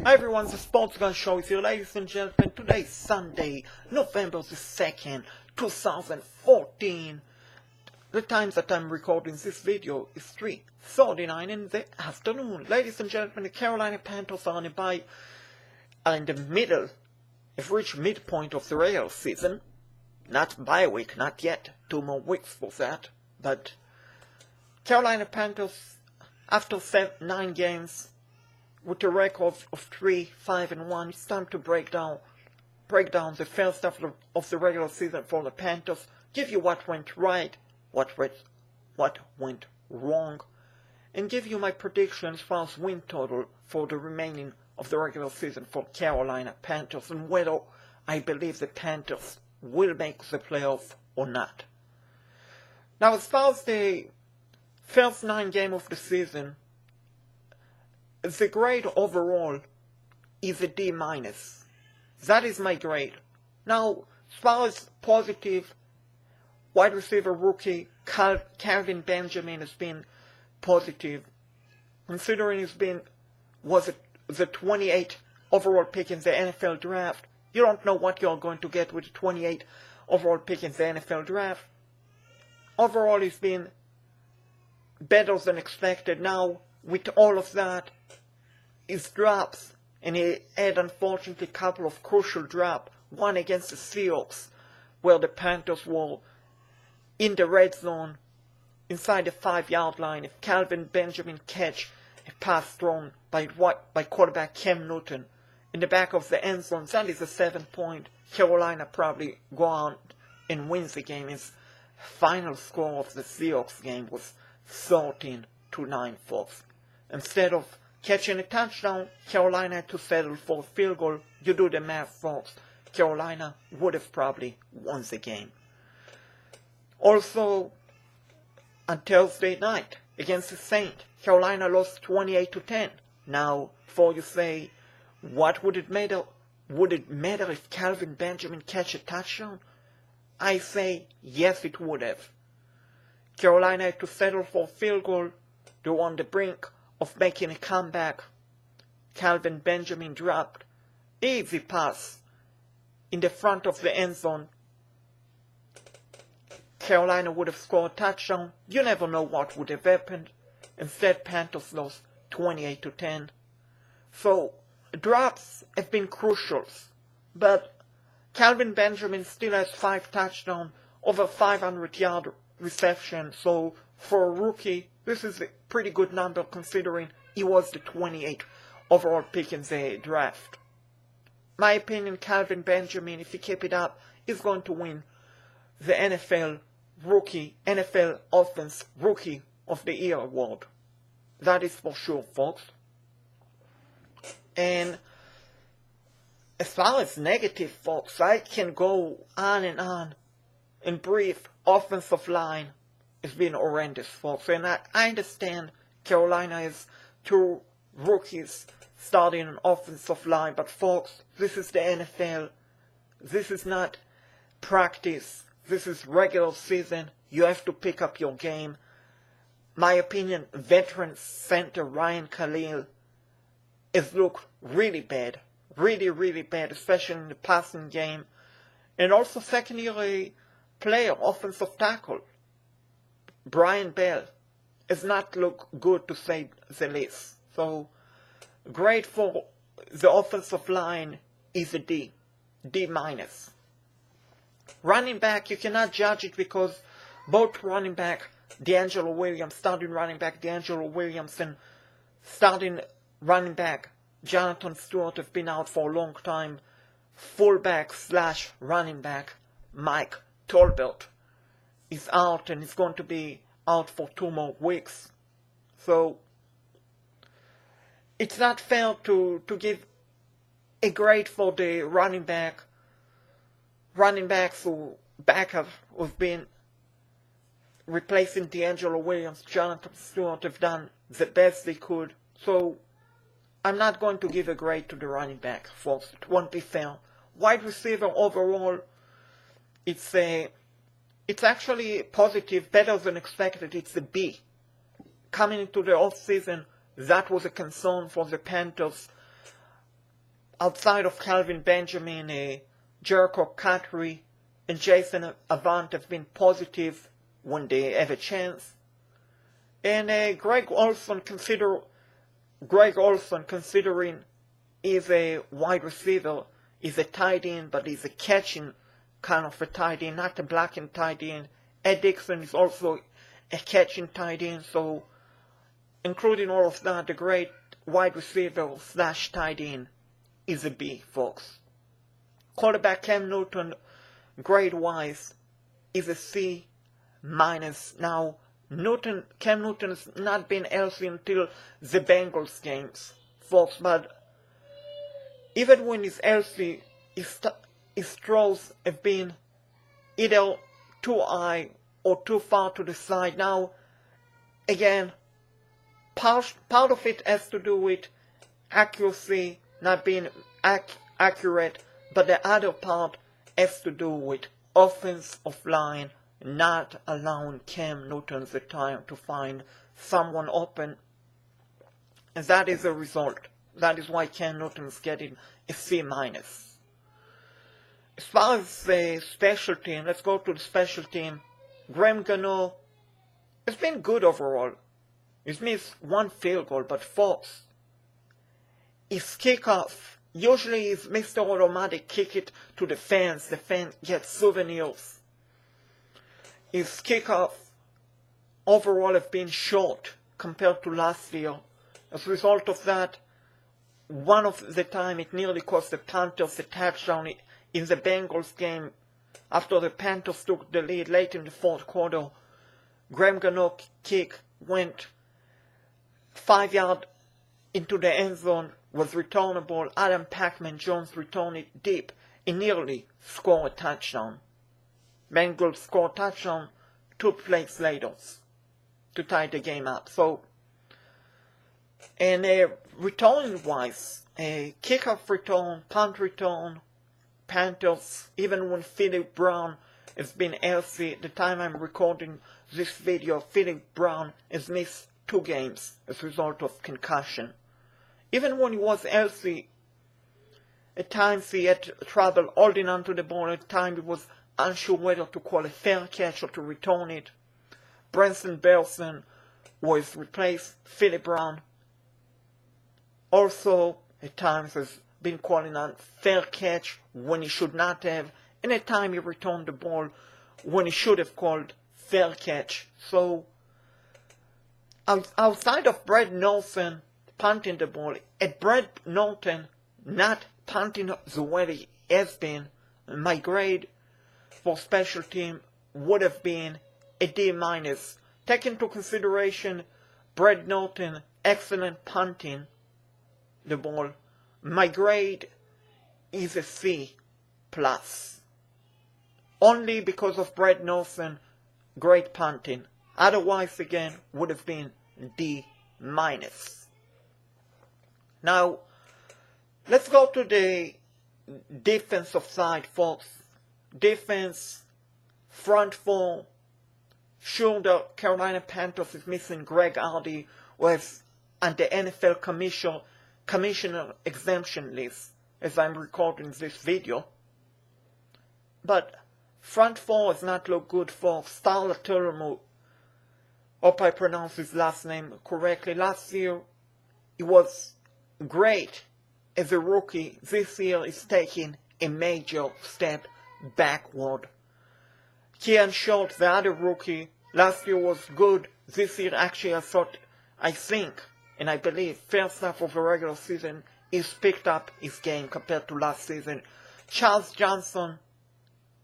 Hi everyone, the Sports Gun Show is here, ladies and gentlemen. Today is Sunday, November the 2nd, 2014. The time that I'm recording this video is 3:39 in the afternoon. Ladies and gentlemen, the Carolina Panthers are in the middle, have reached midpoint of the regular season. Not bye week, not yet. 2 more weeks for that. But Carolina Panthers, after 9 games, with a record of 3-5-1, it's time to break down the first half of the regular season for the Panthers, give you what went right, what went wrong, and give you my predictions as far as win total for the remaining of the regular season for Carolina Panthers, and whether I believe the Panthers will make the playoff or not. Now, as far as the first 9 games of the season, the grade overall is a D-. That is my grade. Now, as far as positive, wide receiver rookie Calvin Benjamin has been positive, considering was the 28th overall pick in the NFL draft. You don't know what you're going to get with the 28th overall pick in the NFL draft. Overall, he's been better than expected. Now, with all of that, his drops, and he had unfortunately a couple of crucial drops, one against the Seahawks, where the Panthers were in the red zone, inside the 5-yard line. If Calvin Benjamin catch a pass thrown by quarterback Cam Newton in the back of the end zone, that is a 7-point. Carolina probably go on and wins the game. His final score of the Seahawks game was 13-9, folks. Instead of catching a touchdown, Carolina had to settle for a field goal. You do the math, folks. Carolina would have probably won the game. Also, on Thursday night against the Saints, Carolina lost 28-10. Now, before you say, what would it matter? Would it matter if Calvin Benjamin catch a touchdown? I say, yes, it would have. Carolina had to settle for a field goal. They were on the brink of making a comeback. Calvin Benjamin dropped easy pass in the front of the end zone. Carolina would have scored a touchdown. You never know what would have happened. Instead, Panthers lost 28-10. So, drops have been crucial. But Calvin Benjamin still has 5 touchdowns, over 500-yard reception. So, for a rookie, this is a pretty good number considering he was the 28th overall pick in the draft. My opinion, Calvin Benjamin, if he keep it up, is going to win the NFL Offense Rookie of the Year award. That is for sure, folks. And as far as negative, folks, I can go on and brief. Offensive line has been horrendous, folks. And I understand Carolina has 2 rookies starting an offensive line, but folks, this is the NFL. This is not practice. This is regular season. You have to pick up your game. My opinion, veteran center Ryan Khalil has looked really bad. Really, really bad, especially in the passing game. And also second-year player, offensive tackle Brian Bell has not looked good, to say the least. So, grade for the offensive line is a D. D-. Running back, you cannot judge it because both running back starting running back D'Angelo Williams, and starting running back Jonathan Stewart have been out for a long time. Fullback / running back Mike Tolbert is out and is going to be out for 2 more weeks. So, it's not fair to give a grade for the running backs who've been replacing D'Angelo Williams. Jonathan Stewart have done the best they could. So, I'm not going to give a grade to the running back, folks. It won't be fair. Wide receiver overall, it's actually positive, better than expected. It's a B. Coming into the off-season, that was a concern for the Panthers. outside of Calvin Benjamin, Jericho Catry and Jason Avant have been positive when they have a chance. And Greg Olson, considering he's a wide receiver, he's a tight end, but he's a catching kind of a tight end, not a blocking tight end. Ed Dixon is also a catching tight end, so including all of that, the great wide receiver / tight end is a B, folks. Quarterback Cam Newton, grade-wise, is a C-. Now, Cam Newton has not been healthy until the Bengals games, folks, but even when he's healthy, his throws have been either too high or too far to the side. Now, again, part of it has to do with accuracy, not being accurate, but the other part has to do with offensive line not allowing Cam Newton the time to find someone open. And that is the result. That is why Cam Newton is getting a C-. As far as the special team, let's go to the special team. Graham Gano has been good overall. He's missed one field goal, but folks, his kickoff, usually he's Mr. Automatic, kick it to the fans gets souvenirs. His kickoff overall have been short compared to last year. As a result of that, one of the time it nearly cost the Panthers a touchdown in the Bengals game after the Panthers took the lead late in the fourth quarter. Graham Gano's kick went 5 yards into the end zone, was returnable. Adam Pac-Man-Jones returned it deep and nearly scored a touchdown. Bengals scored a touchdown 2 plays later to tie the game up. So, and return-wise, kickoff return, punt return, Panthers, even when Philip Brown has been healthy, the time I'm recording this video, Philip Brown has missed 2 games as a result of concussion. Even when he was healthy, at times he had trouble holding onto the ball, at times he was unsure whether to call a fair catch or to return it. Branson Belson was replaced. Philip Brown also at times has been calling on fair catch when he should not have, and at times he returned the ball when he should have called fair catch. So outside of Brad Nelson punting the ball, at Brad Norton not punting the way he has been, my grade for special team would have been a D-. Take into consideration Brad Norton excellent punting the ball. My grade is a C+. Only because of Brad Norton great punting. Otherwise, again, would have been D-. Now, let's go to the defensive side, folks. Defense, front four. Sure, the Carolina Panthers is missing Greg Hardy, who is on the NFL commissioner exemption list as I'm recording this video. But front four has not looked good for Starla Turamo. Hope I pronounce his last name correctly. Last year, he was great as a rookie. This year is taking a major step backward. Kean Schultz, the other rookie, last year was good. This year, actually, I think, and I believe, first half of the regular season, he's picked up his game compared to last season. Charles Johnson,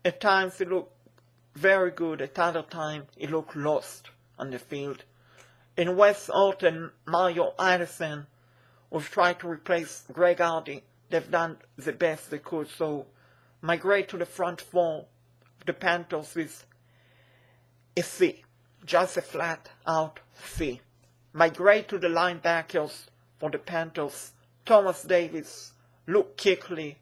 at times he looked very good, at other times he looked lost on the field. In Wes Hort and Mario Addison, who've tried to replace Greg Hardy, they've done the best they could. So my grade to the front four of the Panthers is a C. Just a flat out C. My grade to the linebackers for the Panthers, Thomas Davis, Luke Kuechly.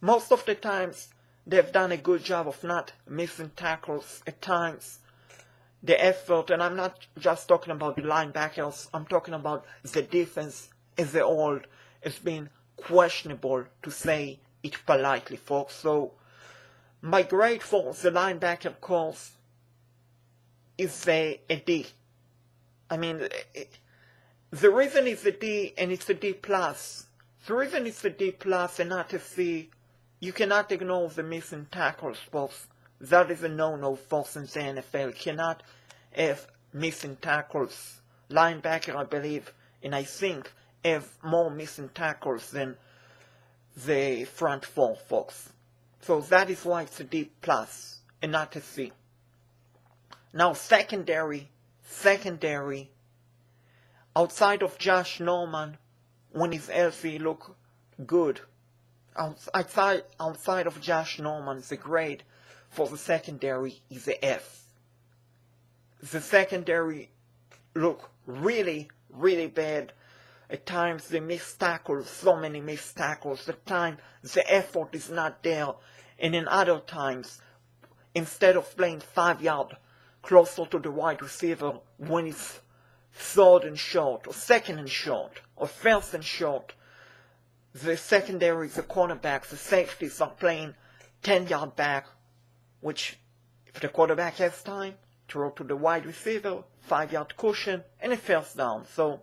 Most of the times, they've done a good job of not missing tackles. At times, the effort, and I'm not just talking about the linebackers, I'm talking about the defense as a whole, has been questionable, to say it politely, folks. So my grade for the linebacker course is a D. I mean, the reason it's a D and it's a D plus. The reason it's a D plus and not a C, you cannot ignore the missing tackles, folks. That is a no-no, folks, in the NFL. You cannot have missing tackles. Linebacker, I believe, and I think, have more missing tackles than the front four, folks. So that is why it's a D plus and not a C. Now secondary, outside of Josh Norman, when he's healthy, look good. Outside of Josh Norman, the grade for the secondary is a F. The secondary look really, really bad. At times they miss tackles, so many missed tackles. At times the effort is not there. And in other times, instead of playing 5 yards closer to the wide receiver when it's 3rd and short, or 2nd and short, or 1st and short, the secondary, the cornerbacks, the safeties are playing 10-yard back, which, if the quarterback has time, throw to the wide receiver, 5-yard cushion, and a 1st down. So,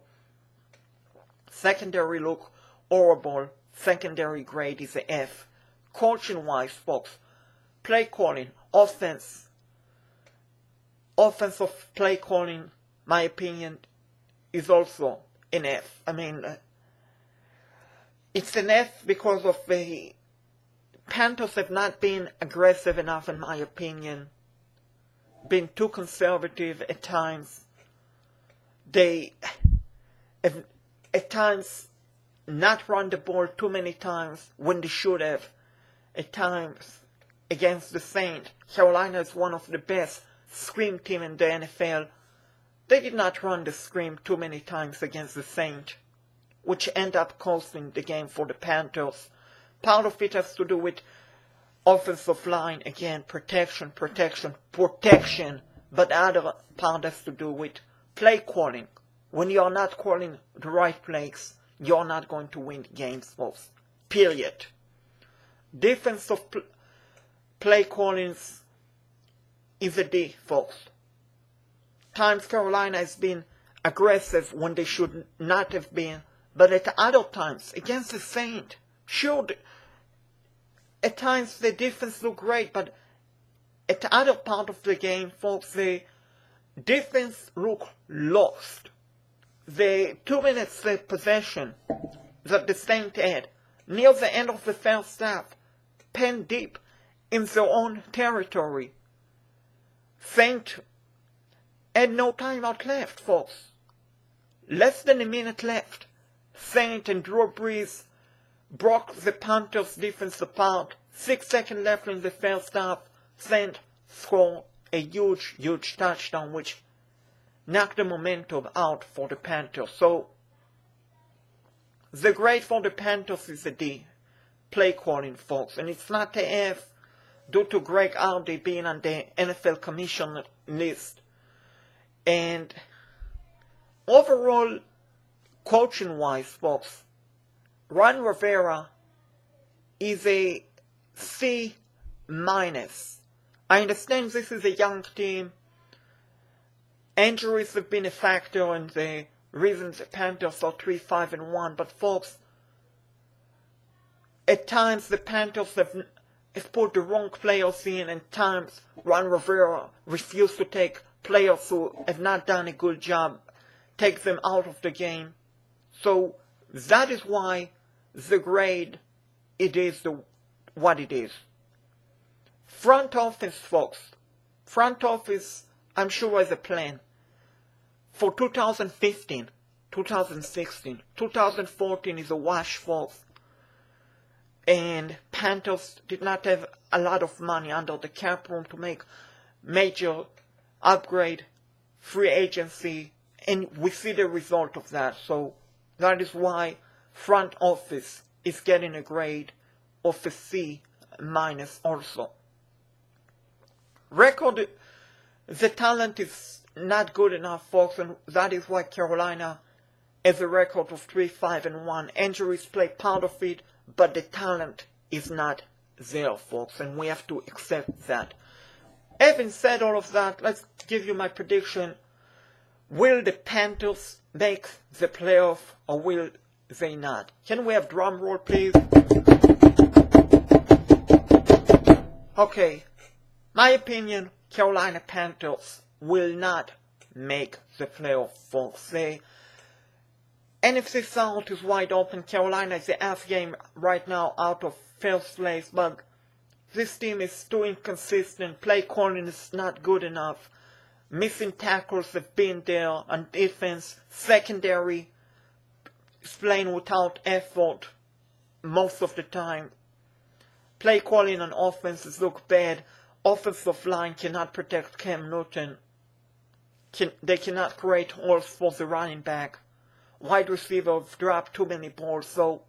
secondary look horrible. Secondary grade is a F. Coaching-wise, folks, play calling, offensive play calling, my opinion, is also an F. I mean, it's an F because of the Panthers have not been aggressive enough, in my opinion. Been too conservative at times. They have at times not run the ball too many times when they should have. At times against the Saints, Carolina is one of the best scream team in the NFL. They did not run the scream too many times against the Saints, which end up costing the game for the Panthers. Part of it has to do with offensive line, again, protection, but other part has to do with play calling. When you are not calling the right plays, you are not going to win games, folks. Period. Defensive play callings is a D, folks. Times Carolina has been aggressive when they should not have been, but at other times, against the Saints, sure, at times the defense looked great, but at the other part of the game, folks, the defense looked lost. The 2 minutes possession that the Saints had, near the end of the first half, pen deep in their own territory. Saints had no timeout left, folks. Less than a minute left. Saints and Drew Brees broke the Panthers' defense apart. 6 seconds left in the first half. Saints scored a huge touchdown, which knocked the momentum out for the Panthers. So, the grade for the Panthers is a D. Play calling, folks. And it's not a F due to Greg Hardy being on the NFL Commission list. And overall, coaching-wise, folks, Ron Rivera is a C minus. I understand this is a young team. Injuries have been a factor in the reasons the Panthers are 3-5-1. But folks, at times the Panthers have put the wrong players in, and times Ron Rivera refused to take players who have not done a good job, take them out of the game. So that is why the grade, it is what it is. Front office, folks. Front office, I'm sure, has a plan. For 2015, 2016, 2014 is a wash, folks. And Panthers did not have a lot of money under the cap room to make major upgrade, free agency, and we see the result of that. So that is why front office is getting a grade of a C minus also. Record, the talent is not good enough, folks, and that is why Carolina as a record of 3-5-1. Injuries play part of it, but the talent is not there, folks, and we have to accept that. Having said all of that, let's give you my prediction. Will the Panthers make the playoff or will they not? Can we have drum roll, please? Okay, my opinion, Carolina Panthers will not make the playoff, folks. The NFC South is wide open. Carolina is a half game right now out of first place, but this team is too inconsistent. Play calling is not good enough. Missing tackles have been there on defense. Secondary is playing without effort most of the time. Play calling on offenses look bad. Offensive line cannot protect Cam Newton. They cannot create holes for the running back. Wide receivers drop too many balls, so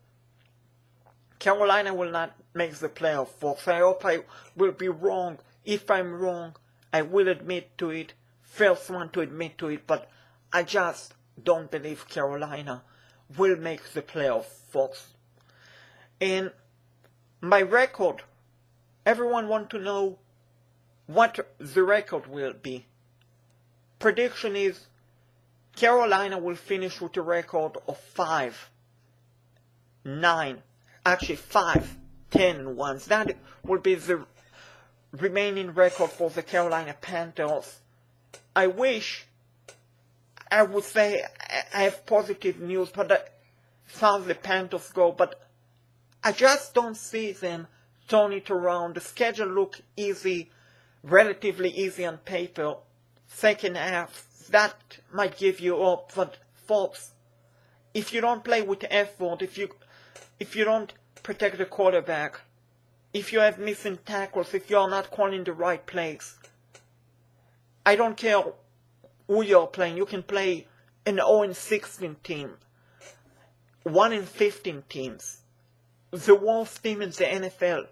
Carolina will not make the playoff, folks. I hope I will be wrong. If I'm wrong, I will admit to it. First one to admit to it, but I just don't believe Carolina will make the playoff, folks. And my record, everyone want to know what the record will be. Prediction is Carolina will finish with a record of 5-9. Actually 5-10-1. That will be the remaining record for the Carolina Panthers. I wish I would say I have positive news but as far as the Panthers go, but I just don't see them turn it around. The schedule look easy, relatively easy on paper. Second half, that might give you up, but folks, if you don't play with effort, if you don't protect the quarterback, if you have missing tackles, if you're not calling the right plays, I don't care who you're playing. You can play an 0-16 team, 1-15 teams, the worst team in the NFL.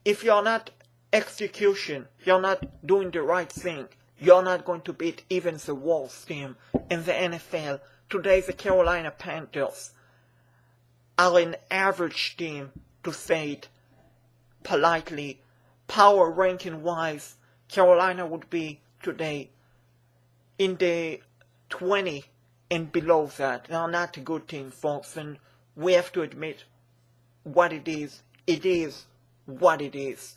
If you're not execution, you're not doing the right thing, you're not going to beat even the worst team in the NFL. Today the Carolina Panthers are an average team, to say it politely. Power ranking wise, Carolina would be today in the 20 and below that. They are not a good team, folks, and we have to admit what it is. It is what it is.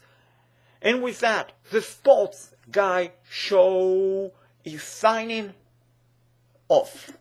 And with that, the Sports Guy Show is signing off.